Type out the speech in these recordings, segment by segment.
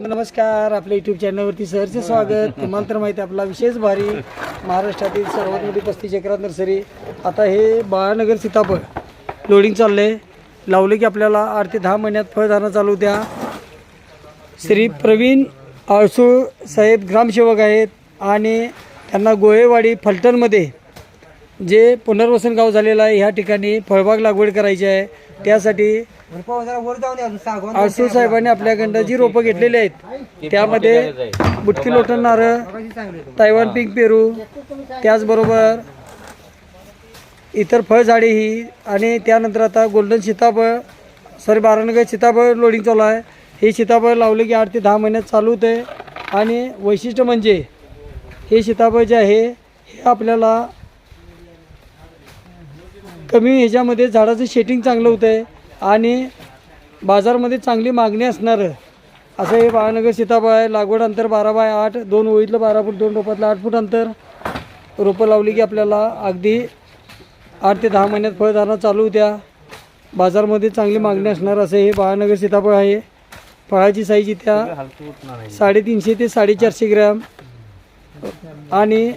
नमस्कार. आपल्या यूट्यूब चॅनलवरती सहर्ष स्वागत. तुम्हाला तर माहिती आहे आपला विशेष भारी महाराष्ट्रातील सर्वात मोठी 35 एकरात नर्सरी. आता हे बाळानगर सीताफळ लोडिंग चाललंय. लावले की आपल्याला 8 ते 10 महिन्यात फळधारणा चालू द्या. श्री प्रवीण आळसूळ साहेब ग्रामसेवक आहेत आणि त्यांना गोहेवाडी फलटणमध्ये जे पुनर्वसन गाव झालेलं आहे ह्या ठिकाणी फळबाग लागवड करायची आहे. त्यासाठी आळसूळ साहेबांनी आपल्याकडं जी रोपं घेतलेली आहेत त्यामध्ये बुटकी लोटन नारळ, तायवान पिंक पेरू, त्याचबरोबर इतर फळझाडे ही आणि त्यानंतर आता गोल्डन सीताफळ बाळानगर सीताफळ लोडिंग चालू आहे. हे सीताफळ लावले की 8 ते 10 महिन्यात चालू होते. आणि वैशिष्ट्य म्हणजे हे सीताफळ जे आहे हे आपल्याला कमी ह्याच्यामध्ये झाडाचं शेटिंग चांगलं होतं आहे आणि बाजारमध्ये चांगली मागणी असणारं असं हे बाळानगर सीताफळ आहे. लागवड अंतर 12x8, 2 ओळीतलं 12 फूट, 2 रोपातलं 8 फूट अंतर. रोपं लावली की आपल्याला अगदी 8 ते 10 महिन्यात फळधारणा चालू होत्या. बाजारमध्ये चांगली मागणी असणार असं हे बाळानगर सीताफळ आहे. फळाची साईज त्या 350 ते 450 ग्रॅम आणि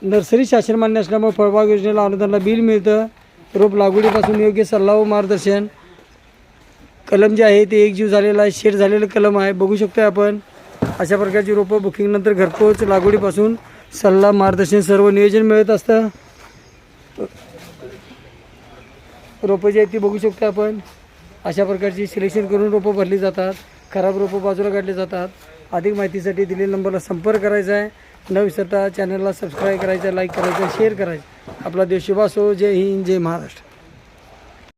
नर्सरी शासन मान्य असल्यामुळे फळबाग योजनेला अनुदानाला बिल मिळतं. रोप लागवडीपासून योग्य सल्ला व मार्गदर्शन. कलम जे आहे ते एक जीव झालेला आहे, शेड झालेलं कलम आहे. बघू शकतो आपण अशा प्रकारची रोपं बुकिंगनंतर घरपोच लागवडीपासून सल्ला मार्गदर्शन सर्व नियोजन मिळत असतं. रोपं जी आहेत ती बघू शकतो आपण अशा प्रकारची सिलेक्शन करून रोपं भरली जातात. खराब रोपं बाजूला काढली जातात. अधिक माहितीसाठी दिलेल्या नंबरला संपर्क करायचा आहे. न विसरता चॅनलला सबस्क्राईब करायचं, लाईक करायचं, शेअर करायचं. आपला देश शुभ असो. जय हिंद, जय महाराष्ट्र.